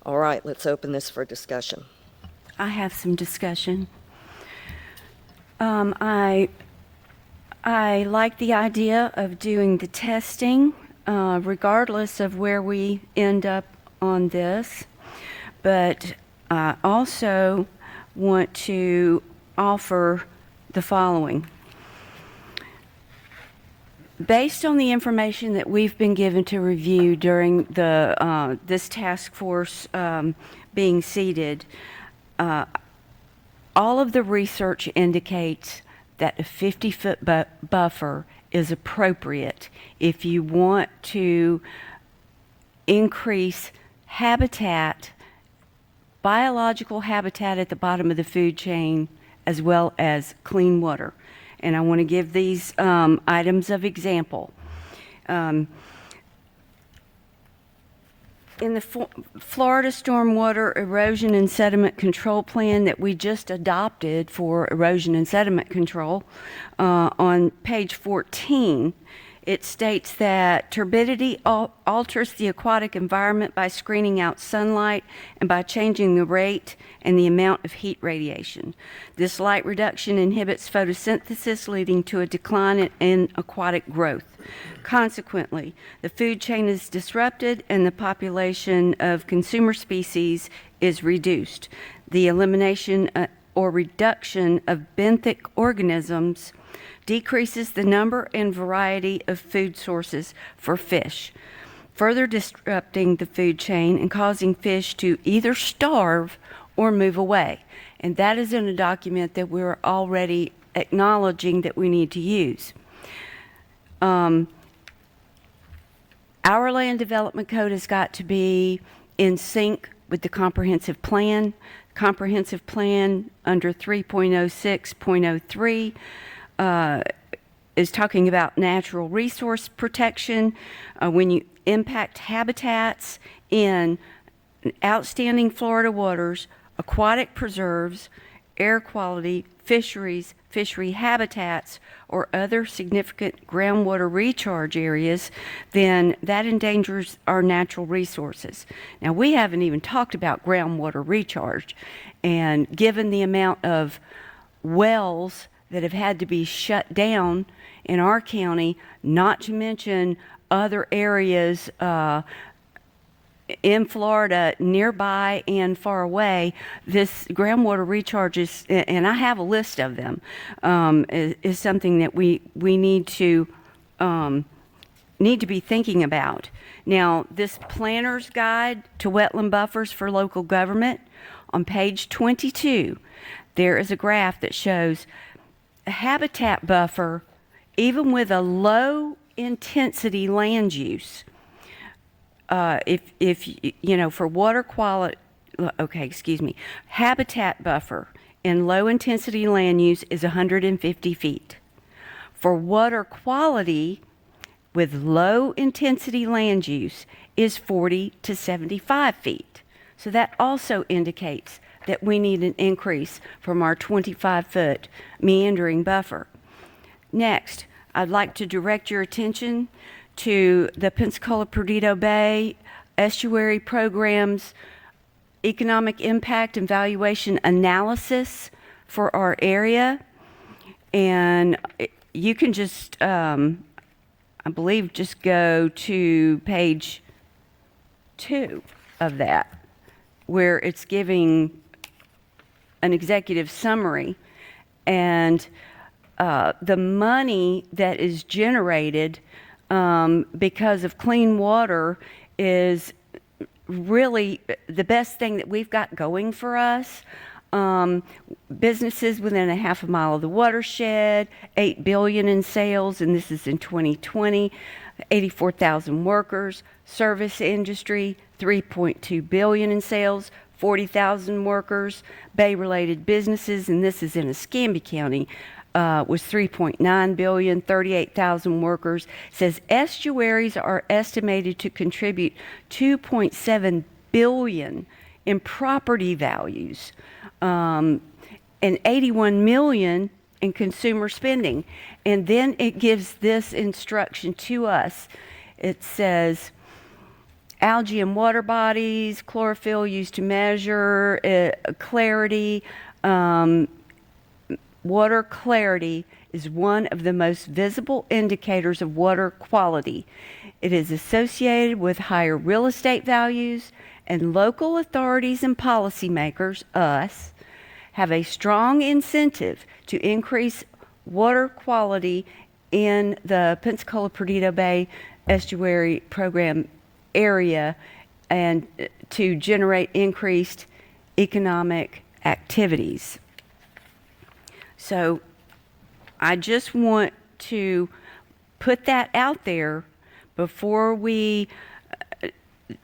All right, let's open this for discussion. I have some discussion. I like the idea of doing the testing, regardless of where we end up on this, but I also want to offer the following. Based on the information that we've been given to review during the this task force being seated, all of the research indicates that a 50-foot buffer is appropriate if you want to increase habitat, biological habitat at the bottom of the food chain, as well as clean water. And I want to give these items of example. In the Florida Stormwater Erosion and Sediment Control Plan that we just adopted for erosion and sediment control, on page 14, it states that turbidity alters the aquatic environment by screening out sunlight and by changing the rate and the amount of heat radiation. This light reduction inhibits photosynthesis, leading to a decline in aquatic growth. Consequently, the food chain is disrupted and the population of consumer species is reduced. The elimination or reduction of benthic organisms decreases the number and variety of food sources for fish, further disrupting the food chain and causing fish to either starve or move away. And that is in a document that we're already acknowledging that we need to use. Our land development code has got to be in sync with the comprehensive plan. Comprehensive plan under 3.06.03 is talking about natural resource protection. When you impact habitats in outstanding Florida waters, aquatic preserves, air quality, fisheries, fishery habitats, or other significant groundwater recharge areas, then that endangers our natural resources. Now, we haven't even talked about groundwater recharge, and given the amount of wells that have had to be shut down in our county, not to mention other areas in Florida, nearby and far away, this groundwater recharge is, and I have a list of them, is something that we need to be thinking about. Now, this planner's guide to wetland buffers for local government, on page 22, there is a graph that shows a habitat buffer, even with a low intensity land use. If you know, for water quality, habitat buffer in low intensity land use is 150 feet. For water quality with low intensity land use is 40 to 75 feet. So that also indicates that we need an increase from our 25-foot meandering buffer. Next, I'd like to direct your attention to the Pensacola Perdido Bay Estuary Program's economic impact and valuation analysis for our area. And you can just, I believe, just go to page 2 of that, where it's giving an executive summary, and the money that is generated because of clean water is really the best thing that we've got going for us. Businesses within a half a mile of the watershed, $8 billion in sales, and this is in 2020, 84,000 workers. Service industry, $3.2 billion in sales, 40,000 workers. Bay-related businesses, and this is in Escambia County, was $3.9 billion, 38,000 workers. It says estuaries are estimated to contribute $2.7 billion in property values, and $81 million in consumer spending. And then it gives this instruction to us. It says, algae in water bodies, chlorophyll used to measure clarity. Water clarity is one of the most visible indicators of water quality. It is associated with higher real estate values, and local authorities and policymakers, us, have a strong incentive to increase water quality in the Pensacola Perdido Bay Estuary Program area and to generate increased economic activities. So I just want to put that out there before we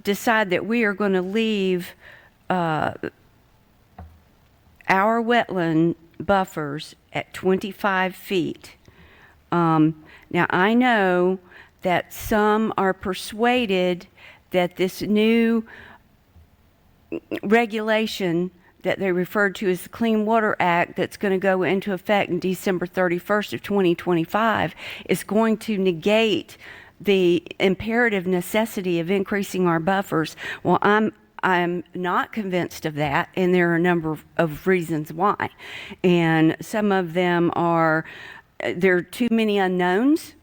decide that we are going to leave our wetland buffers at 25 feet. Now, I know that some are persuaded that this new regulation that they referred to as the Clean Water Act that's going to go into effect in December 31st of 2025 is going to negate the imperative necessity of increasing our buffers. Well, I'm not convinced of that, and there are a number of reasons why. And some of them are there are too many unknowns.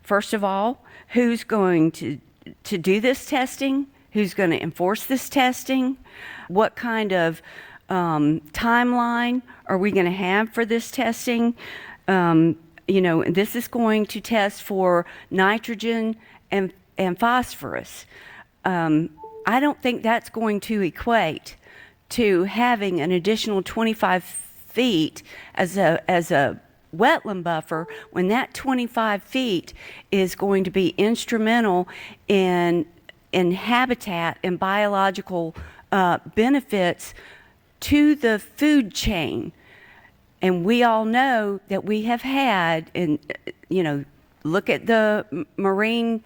First of all, who's going to do this testing? Who's going to enforce this testing? What kind of timeline are we going to have for this testing? This is going to test for nitrogen and phosphorus. I don't think that's going to equate to having an additional 25 feet as a wetland buffer when that 25 feet is going to be instrumental in habitat and biological benefits to the food chain. And we all know that we have had, and look at the Marine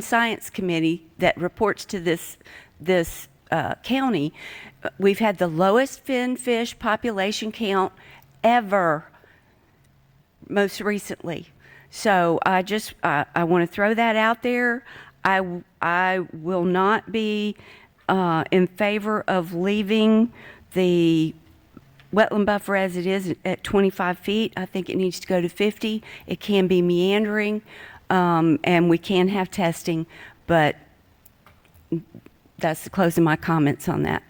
Science Committee that reports to this county. We've had the lowest fin fish population count ever most recently. So I want to throw that out there. I will not be in favor of leaving the wetland buffer as it is at 25 feet. I think it needs to go to 50. It can be meandering, and we can have testing, but that's the close of my comments on that.